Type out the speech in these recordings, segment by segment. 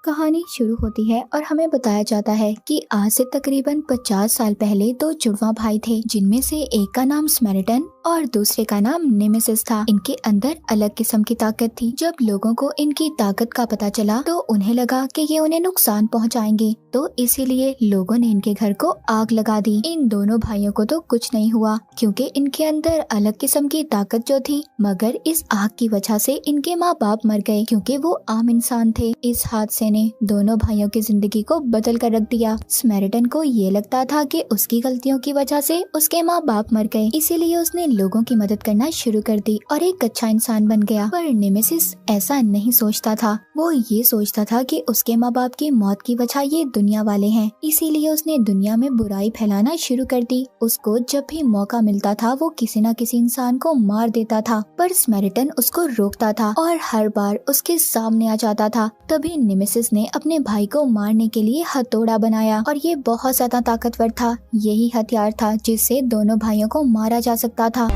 कहानी शुरू होती है और हमें बताया जाता है कि आज से तकरीबन 50 साल पहले दो जुड़वा भाई थे, जिनमें से एक का नाम स्मेरिटन और दूसरे का नाम नेमेसिस था। इनके अंदर अलग किस्म की ताकत थी। जब लोगों को इनकी ताकत का पता चला तो उन्हें लगा कि ये उन्हें नुकसान पहुंचाएंगे, तो इसीलिए लोगों ने इनके घर को आग लगा दी। इन दोनों भाइयों को तो कुछ नहीं हुआ क्योंकि इनके अंदर अलग किस्म की ताकत जो थी, मगर इस आग की वजह से इनके माँ बाप मर गए क्योंकि वो आम इंसान थे। इस हादसे ने दोनों भाइयों की जिंदगी को बदल कर रख दिया। स्मेरिटन को ये लगता था कि उसकी गलतियों की वजह से उसके माँ बाप मर गए, इसीलिए उसने लोगों की मदद करना शुरू कर दी और एक अच्छा इंसान बन गया। पर नेमेसिस ऐसा नहीं सोचता था। वो ये सोचता था कि उसके माँ बाप की मौत की वजह ये दुनिया वाले हैं, इसीलिए उसने दुनिया में बुराई फैलाना शुरू कर दी। उसको जब भी मौका मिलता था वो किसी न किसी इंसान को मार देता था, पर स्मेरिटन उसको रोकता था और हर बार उसके सामने आ जाता था। तभी नेमेसिस ने अपने भाई को मारने के लिए हथौड़ा बनाया और ये बहुत ज्यादा ताकतवर था। यही हथियार था जिससे दोनों भाइयों को मारा जा सकता था।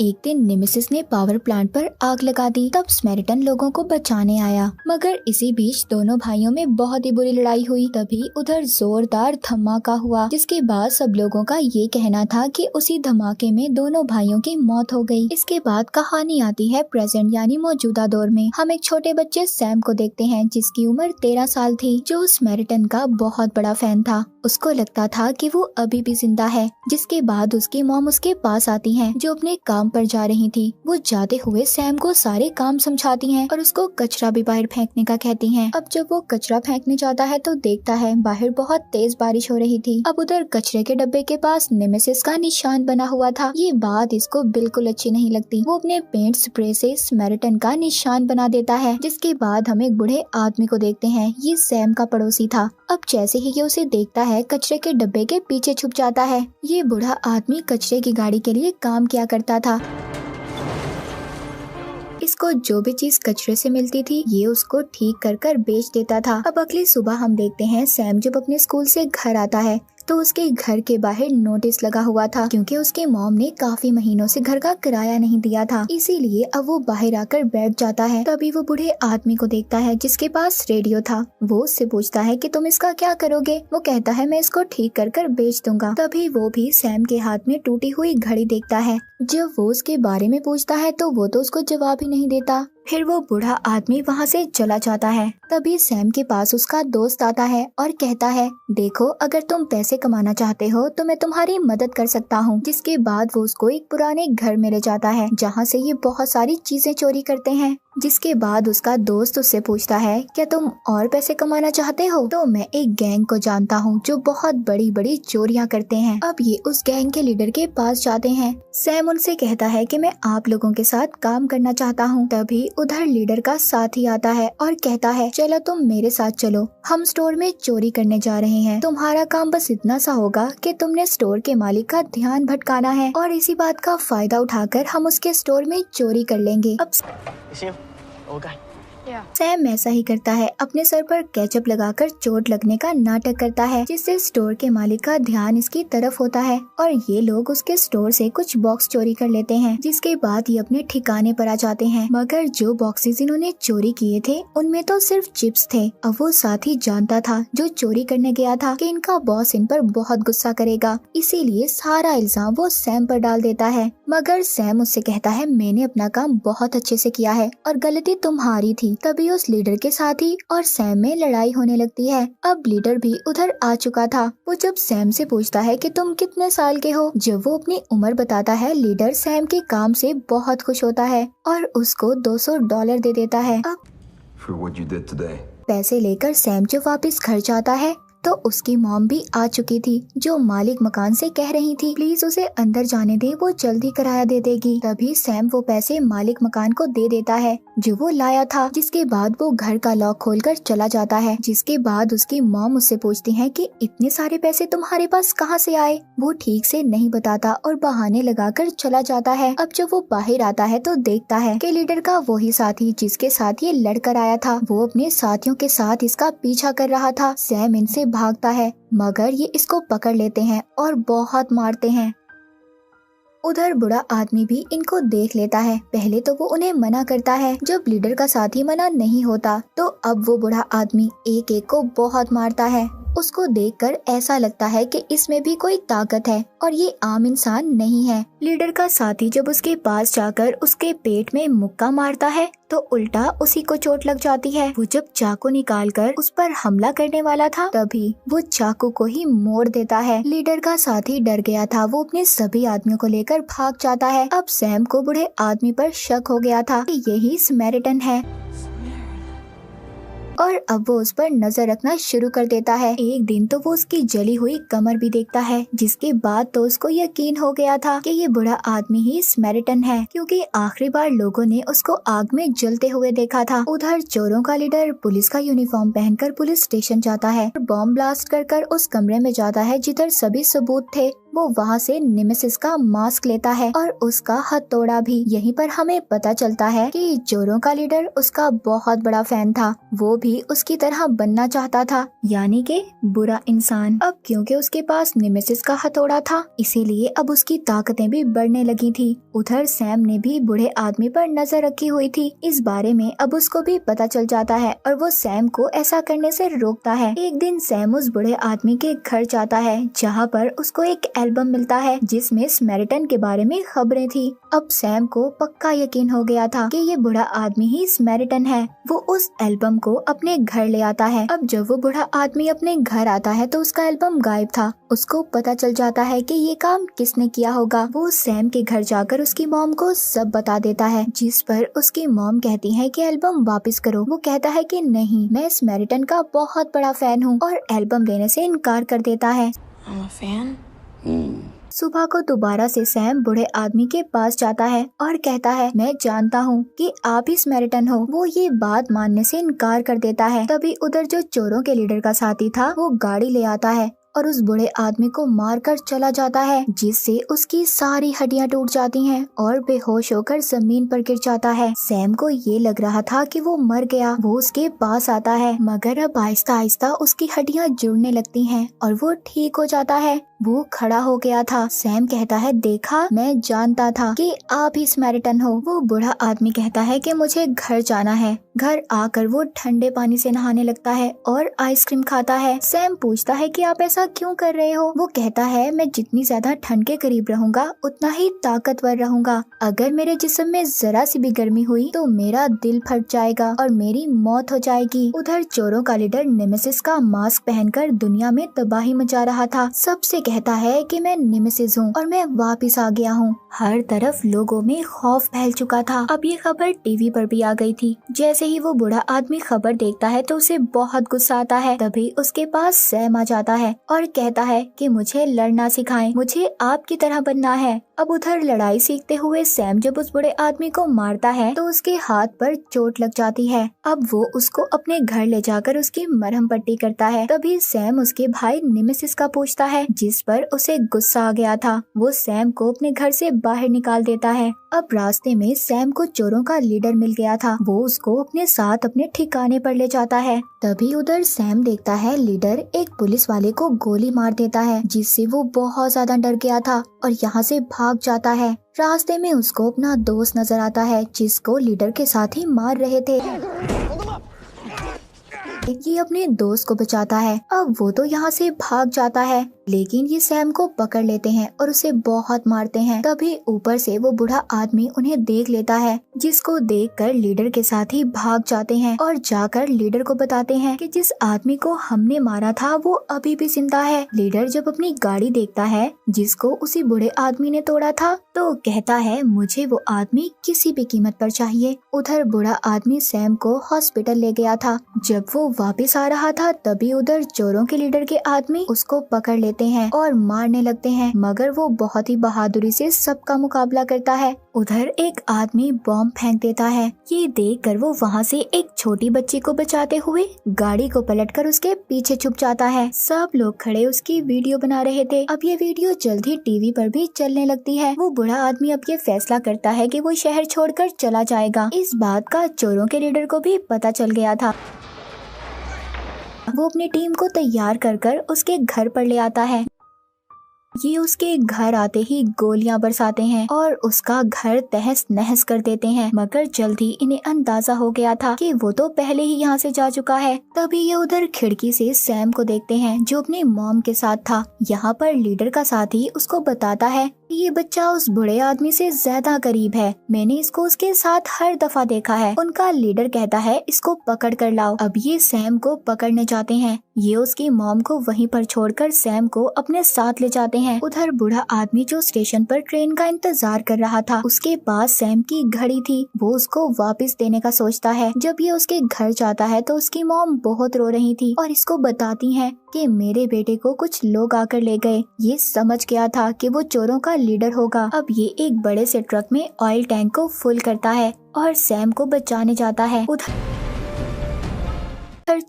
एक दिन नेमेसिस ने पावर प्लांट पर आग लगा दी। तब स्मेरिटन लोगों को बचाने आया, मगर इसी बीच दोनों भाइयों में बहुत ही बुरी लड़ाई हुई। तभी उधर जोरदार धमाका हुआ, जिसके बाद सब लोगों का ये कहना था कि उसी धमाके में दोनों भाइयों की मौत हो गई। इसके बाद कहानी आती है प्रेजेंट यानी मौजूदा दौर में। हम एक छोटे बच्चे सैम को देखते हैं जिसकी उम्र 13 साल थी, जो स्मेरिटन का बहुत बड़ा फैन था। उसको लगता था कि वो अभी भी जिंदा है। जिसके बाद उसकी मॉम उसके पास आती हैं, जो अपने काम पर जा रही थी। वो जाते हुए सैम को सारे काम समझाती हैं और उसको कचरा भी बाहर फेंकने का कहती हैं। अब जब वो कचरा फेंकने जाता है तो देखता है बाहर बहुत तेज बारिश हो रही थी। अब उधर कचरे के डब्बे के पास नेमेसिस का निशान बना हुआ था। ये बात इसको बिल्कुल अच्छी नहीं लगती। वो अपने पेंट स्प्रे से स्मेरिटन का निशान बना देता है। जिसके बाद हम एक बूढ़े आदमी को देखते हैं। ये सैम का पड़ोसी था। अब जैसे ही ये उसे देखता है कचरे के डब्बे के पीछे छुप जाता है। ये बूढ़ा आदमी कचरे की गाड़ी के लिए काम किया करता था। इसको जो भी चीज कचरे से मिलती थी ये उसको ठीक कर कर बेच देता था। अब अगली सुबह हम देखते हैं सैम जब अपने स्कूल से घर आता है तो उसके घर के बाहर नोटिस लगा हुआ था, क्योंकि उसके मॉम ने काफी महीनों से घर का किराया नहीं दिया था। इसीलिए अब वो बाहर आकर बैठ जाता है। तभी वो बूढ़े आदमी को देखता है जिसके पास रेडियो था। वो उससे पूछता है कि तुम इसका क्या करोगे। वो कहता है मैं इसको ठीक कर कर बेच दूंगा। तभी वो भी सैम के हाथ में टूटी हुई घड़ी देखता है। जब वो उसके बारे में पूछता है तो वो तो उसको जवाब ही नहीं देता। फिर वो बूढ़ा आदमी वहाँ से चला जाता है। तभी सैम के पास उसका दोस्त आता है और कहता है देखो, अगर तुम पैसे कमाना चाहते हो तो मैं तुम्हारी मदद कर सकता हूँ। जिसके बाद वो उसको एक पुराने घर में ले जाता है जहाँ से ये बहुत सारी चीजें चोरी करते हैं। जिसके बाद उसका दोस्त उससे पूछता है क्या तुम और पैसे कमाना चाहते हो। तो मैं एक गैंग को जानता हूँ जो बहुत बड़ी बड़ी चोरियाँ करते हैं। अब ये उस गैंग के लीडर के पास जाते हैं। सैम उनसे कहता है कि मैं आप लोगों के साथ काम करना चाहता हूँ। तभी उधर लीडर का साथी आता है और कहता है चलो तुम मेरे साथ चलो, हम स्टोर में चोरी करने जा रहे हैं। तुम्हारा काम बस इतना सा होगा कि तुमने स्टोर के मालिक का ध्यान भटकाना है और इसी बात का फायदा उठाकर हम उसके स्टोर में चोरी कर लेंगे। अब सैम ऐसा ही करता है। अपने सर पर केचप लगाकर चोट लगने का नाटक करता है, जिससे स्टोर के मालिक का ध्यान इसकी तरफ होता है और ये लोग उसके स्टोर से कुछ बॉक्स चोरी कर लेते हैं। जिसके बाद ये अपने ठिकाने पर आ जाते हैं, मगर जो बॉक्सेस इन्होंने चोरी किए थे उनमें तो सिर्फ चिप्स थे। अब वो साथी जानता था जो चोरी करने गया था कि इनका बॉस इन पर बहुत गुस्सा करेगा, इसीलिए सारा इल्जाम वो सैम पर डाल देता है। मगर सैम उससे कहता है मैंने अपना काम बहुत अच्छे से किया है और गलती तुम्हारी थी। तभी उस लीडर के साथी और सैम में लड़ाई होने लगती है। अब लीडर भी उधर आ चुका था। वो जब सैम से पूछता है कि तुम कितने साल के हो, जब वो अपनी उम्र बताता है लीडर सैम के काम से बहुत खुश होता है और उसको $200 दे देता है। अब पैसे लेकर सैम जब वापस घर जाता है तो उसकी मॉम भी आ चुकी थी, जो मालिक मकान से कह रही थी प्लीज उसे अंदर जाने दे, वो जल्दी किराया दे देगी। तभी सैम वो पैसे मालिक मकान को दे देता है जो वो लाया था। जिसके बाद वो घर का लॉक खोलकर चला जाता है। जिसके बाद उसकी मॉम उससे पूछती है कि इतने सारे पैसे तुम्हारे पास कहाँ से आए। वो ठीक से नहीं बताता और बहाने लगाकर चला जाता है। अब जब वो बाहर आता है तो देखता है कि लीडर का वही साथी जिसके साथ ये लड़कर आया था, वो अपने साथियों के साथ इसका पीछा कर रहा था। सैम इनसे भागता है, मगर ये इसको पकड़ लेते हैं और बहुत मारते हैं। उधर बुढ़ा आदमी भी इनको देख लेता है। पहले तो वो उन्हें मना करता है, जब लीडर का साथी मना नहीं होता तो अब वो बुढ़ा आदमी एक एक को बहुत मारता है। उसको देखकर ऐसा लगता है कि इसमें भी कोई ताकत है और ये आम इंसान नहीं है। लीडर का साथी जब उसके पास जाकर उसके पेट में मुक्का मारता है तो उल्टा उसी को चोट लग जाती है। वो जब चाकू निकालकर उस पर हमला करने वाला था तभी वो चाकू को ही मोड़ देता है। लीडर का साथी डर गया था, वो अपने सभी आदमियों को लेकर भाग जाता है। अब सैम को बूढ़े आदमी पर शक हो गया था कि यही समैरिटन है और अब वो उस पर नजर रखना शुरू कर देता है। एक दिन तो वो उसकी जली हुई कमर भी देखता है, जिसके बाद तो उसको यकीन हो गया था कि ये बुढ़ा आदमी ही समैरिटन है, क्योंकि आखिरी बार लोगों ने उसको आग में जलते हुए देखा था। उधर चोरों का लीडर पुलिस का यूनिफॉर्म पहनकर पुलिस स्टेशन जाता है, बॉम्ब ब्लास्ट कर उस कमरे में जाता है जिधर सभी सबूत थे। वो वहाँ से नेमेसिस का मास्क लेता है और उसका हथौड़ा भी। यहीं पर हमें पता चलता है कि चोरों का लीडर उसका बहुत बड़ा फैन था, वो भी उसकी तरह बनना चाहता था, यानी कि बुरा इंसान। अब क्योंकि उसके पास नेमेसिस का हथौड़ा था इसीलिए अब उसकी ताकतें भी बढ़ने लगी थी। उधर सैम ने भी बूढ़े आदमी पर नजर रखी हुई थी, इस बारे में अब उसको भी पता चल जाता है और वो सैम को ऐसा करने से रोकता है। एक दिन सैम उस बूढ़े आदमी के घर जाता है जहाँ पर उसको एक एल्बम मिलता है जिसमें समैरिटन के बारे में खबरें थी। अब सैम को पक्का यकीन हो गया था कि ये बूढ़ा आदमी ही समैरिटन है। वो उस एल्बम को अपने घर ले आता है। अब जब वो बूढ़ा आदमी अपने घर आता है तो उसका एल्बम गायब था। उसको पता चल जाता है कि ये काम किसने किया होगा। वो सैम के घर जाकर उसकी मॉम को सब बता देता है, जिस पर उसकी मॉम कहती है कि एल्बम वापस करो। वो कहता है कि नहीं, मैं समैरिटन का बहुत बड़ा फैन हूँ और एल्बम लेने से इनकार कर देता है। सुबह को दोबारा से सैम बूढ़े आदमी के पास जाता है और कहता है, मैं जानता हूँ कि आप ही समैरिटन हो। वो ये बात मानने से इनकार कर देता है। तभी उधर जो चोरों के लीडर का साथी था वो गाड़ी ले आता है और उस बूढ़े आदमी को मारकर चला जाता है, जिससे उसकी सारी हड्डियां टूट जाती हैं और बेहोश होकर जमीन पर गिर जाता है। सैम को ये लग रहा था कि वो मर गया। वो उसके पास आता है मगर अब आहिस्ता आहिस्ता उसकी हड्डियां जुड़ने लगती हैं और वो ठीक हो जाता है। वो खड़ा हो गया था। सैम कहता है, देखा, मैं जानता था कि आप ही समैरिटन हो। वो बूढ़ा आदमी कहता है कि मुझे घर जाना है। घर आकर वो ठंडे पानी से नहाने लगता है और आइसक्रीम खाता है। सैम पूछता है कि आप ऐसा क्यों कर रहे हो? वो कहता है, मैं जितनी ज्यादा ठंड के करीब रहूंगा उतना ही ताकतवर रहूंगा। अगर मेरे जिस्म में जरा सी भी गर्मी हुई तो मेरा दिल फट जाएगा और मेरी मौत हो जाएगी। उधर चोरों का लीडर नेमेसिस का मास्क पहनकर दुनिया में तबाही मचा रहा था। सबसे कहता है कि मैं नेमेसिस हूँ और मैं वापिस आ गया हूँ। हर तरफ लोगों में खौफ फैल चुका था। अब ये खबर टीवी पर भी आ गई थी। जैसे ही वो बूढ़ा आदमी खबर देखता है तो उसे बहुत गुस्सा आता है। तभी उसके पास सैम आ जाता है और कहता है कि मुझे लड़ना सिखाएं, मुझे आपकी तरह बनना है। अब उधर लड़ाई सीखते हुए सैम जब उस बूढ़े आदमी को मारता है तो उसके हाथ पर चोट लग जाती है। अब वो उसको अपने घर ले जाकर उसकी मरहम पट्टी करता है। तभी सैम उसके भाई नेमेसिस का पूछता है, जिस पर उसे गुस्सा आ गया था। वो सैम को अपने घर से बाहर निकाल देता है। अब रास्ते में सैम को चोरों का लीडर मिल गया था। वो उसको अपने साथ अपने ठिकाने पर ले जाता है। तभी उधर सैम देखता है लीडर एक पुलिस वाले को गोली मार देता है, जिससे वो बहुत ज्यादा डर गया था और यहाँ से भाग जाता है। रास्ते में उसको अपना दोस्त नजर आता है, जिसको लीडर के साथ ही मार रहे थे। ये अपने दोस्त को बचाता है। अब वो तो यहाँ से भाग जाता है, लेकिन ये सैम को पकड़ लेते हैं और उसे बहुत मारते हैं। तभी ऊपर से वो बूढ़ा आदमी उन्हें देख लेता है, जिसको देखकर लीडर के साथ ही भाग जाते हैं और जाकर लीडर को बताते हैं कि जिस आदमी को हमने मारा था वो अभी भी जिंदा है। लीडर जब अपनी गाड़ी देखता है जिसको उसी बूढ़े आदमी ने तोड़ा था तो कहता है, मुझे वो आदमी किसी भी कीमत पर चाहिए। उधर बूढ़ा आदमी सैम को हॉस्पिटल ले गया था। जब वो वापस आ रहा था तभी उधर चोरों के लीडर के आदमी उसको पकड़ लेते हैं और मारने लगते हैं, मगर वो बहुत ही बहादुरी से सबका मुकाबला करता है। उधर एक आदमी बॉम्ब फेंक देता है। ये देखकर वो वहाँ से एक छोटी बच्ची को बचाते हुए गाड़ी को पलटकर उसके पीछे छुप जाता है। सब लोग खड़े उसकी वीडियो बना रहे थे। अब ये वीडियो जल्द ही टीवी पर भी चलने लगती है। वो बूढ़ा आदमी अब ये फैसला करता है कि वो शहर छोड़कर चला जाएगा। इस बात का चोरों के लीडर को भी पता चल गया था। वो अपनी टीम को तैयार कर उसके घर पर ले आता है। ये उसके घर आते ही गोलियां बरसाते हैं और उसका घर तहस नहस कर देते हैं, मगर जल्दी इन्हें अंदाजा हो गया था कि वो तो पहले ही यहाँ से जा चुका है। तभी ये उधर खिड़की से सैम को देखते हैं जो अपनी मॉम के साथ था। यहाँ पर लीडर का साथी उसको बताता है कि ये बच्चा उस बूढ़े आदमी से ज्यादा करीब है, मैंने इसको उसके साथ हर दफा देखा है। उनका लीडर कहता है इसको पकड़ कर लाओ। अब ये सैम को पकड़ने जाते हैं। ये उसकी मॉम को वहीं पर छोड़कर सैम को अपने साथ ले जाते हैं। उधर बूढ़ा आदमी जो स्टेशन पर ट्रेन का इंतजार कर रहा था, उसके पास सैम की घड़ी थी, वो उसको वापस देने का सोचता है। जब ये उसके घर जाता है तो उसकी मॉम बहुत रो रही थी और इसको बताती है कि मेरे बेटे को कुछ लोग आकर ले गए। ये समझ गया था कि वो चोरों का लीडर होगा। अब ये एक बड़े से ट्रक में ऑयल टैंक को फुल करता है और सैम को बचाने जाता है। उधर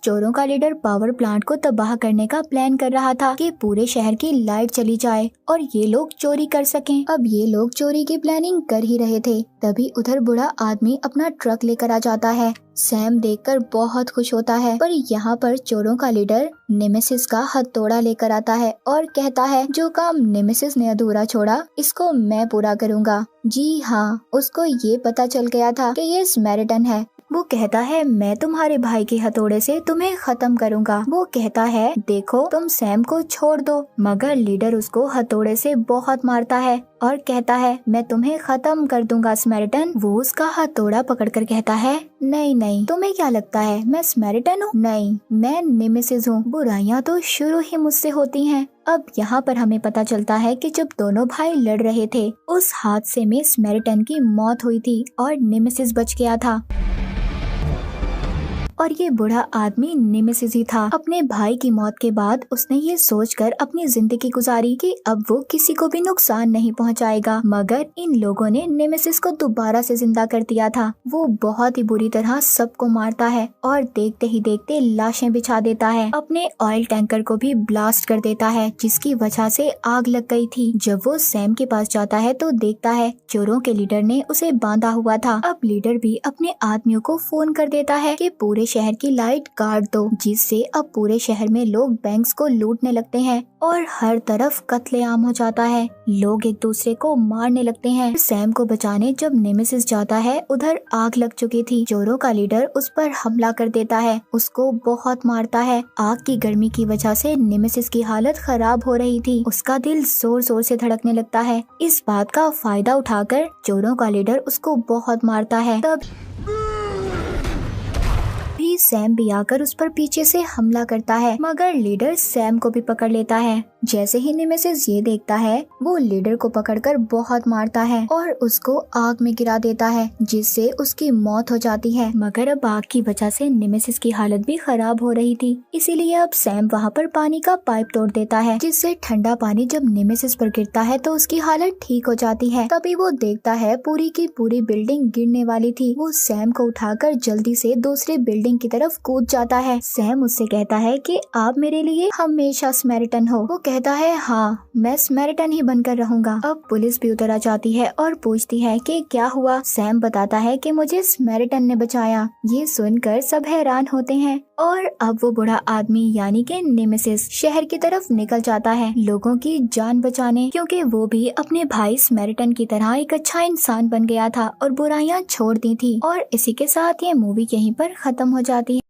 चोरों का लीडर पावर प्लांट को तबाह करने का प्लान कर रहा था कि पूरे शहर की लाइट चली जाए और ये लोग चोरी कर सकें। अब ये लोग चोरी की प्लानिंग कर ही रहे थे, तभी उधर बूढ़ा आदमी अपना ट्रक लेकर आ जाता है। सैम देखकर बहुत खुश होता है, पर यहाँ पर चोरों का लीडर नेमेसिस का हथौड़ा लेकर आता है और कहता है जो काम नेमेसिस ने अधूरा छोड़ा इसको मैं पूरा करूँगा। जी हाँ, उसको ये पता चल गया था कि ये स्मैरिटन है। वो कहता है मैं तुम्हारे भाई के हथौड़े से तुम्हें खत्म करूँगा। वो कहता है देखो तुम सैम को छोड़ दो, मगर लीडर उसको हथौड़े से बहुत मारता है और कहता है मैं तुम्हें खत्म कर दूंगा स्मैरिटन। वो उसका हथौड़ा पकड़कर कहता है नहीं नहीं, तुम्हें क्या लगता है मैं स्मैरिटन हूँ? नहीं, मैं नेमेसिस हूँ। बुराइयाँ तो शुरू ही मुझसे होती हैं। अब यहाँ पर हमें पता चलता है कि जब दोनों भाई लड़ रहे थे उस हादसे में स्मैरिटन की मौत हुई थी और नेमेसिस बच गया था और ये बूढ़ा आदमी नेमेसिस ही था। अपने भाई की मौत के बाद उसने ये सोचकर अपनी जिंदगी गुजारी कि अब वो किसी को भी नुकसान नहीं पहुंचाएगा, मगर इन लोगों ने नेमेसिस को दोबारा से जिंदा कर दिया था। वो बहुत ही बुरी तरह सबको मारता है और देखते ही देखते लाशें बिछा देता है। अपने ऑयल टैंकर को भी ब्लास्ट कर देता है जिसकी वजह से आग लग गई थी। जब वो सैम के पास जाता है तो देखता है चोरों के लीडर ने उसे बांधा हुआ था। अब लीडर भी अपने आदमियों को फोन कर देता है कि पूरे शहर की लाइट काट दो, जिससे अब पूरे शहर में लोग बैंक्स को लूटने लगते हैं और हर तरफ कत्लेआम हो जाता है। लोग एक दूसरे को मारने लगते हैं। सैम को बचाने जब नेमेसिस जाता है उधर आग लग चुकी थी। चोरों का लीडर उस पर हमला कर देता है, उसको बहुत मारता है। आग की गर्मी की वजह से नेमेसिस की हालत खराब हो रही थी, उसका दिल जोर जोर से धड़कने लगता है। इस बात का फायदा उठाकर चोरों का लीडर उसको बहुत मारता है। तब सैम भी आकर उस पर पीछे से हमला करता है, मगर लीडर सैम को भी पकड़ लेता है। जैसे ही नेमेसिस ये देखता है वो लीडर को पकड़कर बहुत मारता है और उसको आग में गिरा देता है, जिससे उसकी मौत हो जाती है। मगर अब आग की वजह से नेमेसिस की हालत भी खराब हो रही थी, इसीलिए अब सैम वहाँ पर पानी का पाइप तोड़ देता है, जिससे ठंडा पानी जब नेमेसिस पर गिरता है तो उसकी हालत ठीक हो जाती है। तभी वो देखता है पूरी की पूरी बिल्डिंग गिरने वाली थी। वो सैम को उठाकर जल्दी से दूसरी बिल्डिंग की तरफ कूद जाता है। सैम उससे कहता है कि आप मेरे लिए हमेशा स्मैरिटन हो। वो कहता है हाँ, मैं स्मैरिटन ही बनकर रहूंगा। अब पुलिस भी उतर आ जाती है और पूछती है कि क्या हुआ। सैम बताता है कि मुझे स्मैरिटन ने बचाया। ये सुनकर सब हैरान होते हैं और अब वो बूढ़ा आदमी यानी कि नेमेसिस शहर की तरफ निकल जाता है लोगों की जान बचाने, क्योंकि वो भी अपने भाई स्मैरिटन की तरह एक अच्छा इंसान बन गया था और बुराइयां छोड़ दी थी। और इसी के साथ ये मूवी यहीं पर खत्म हो जाती है।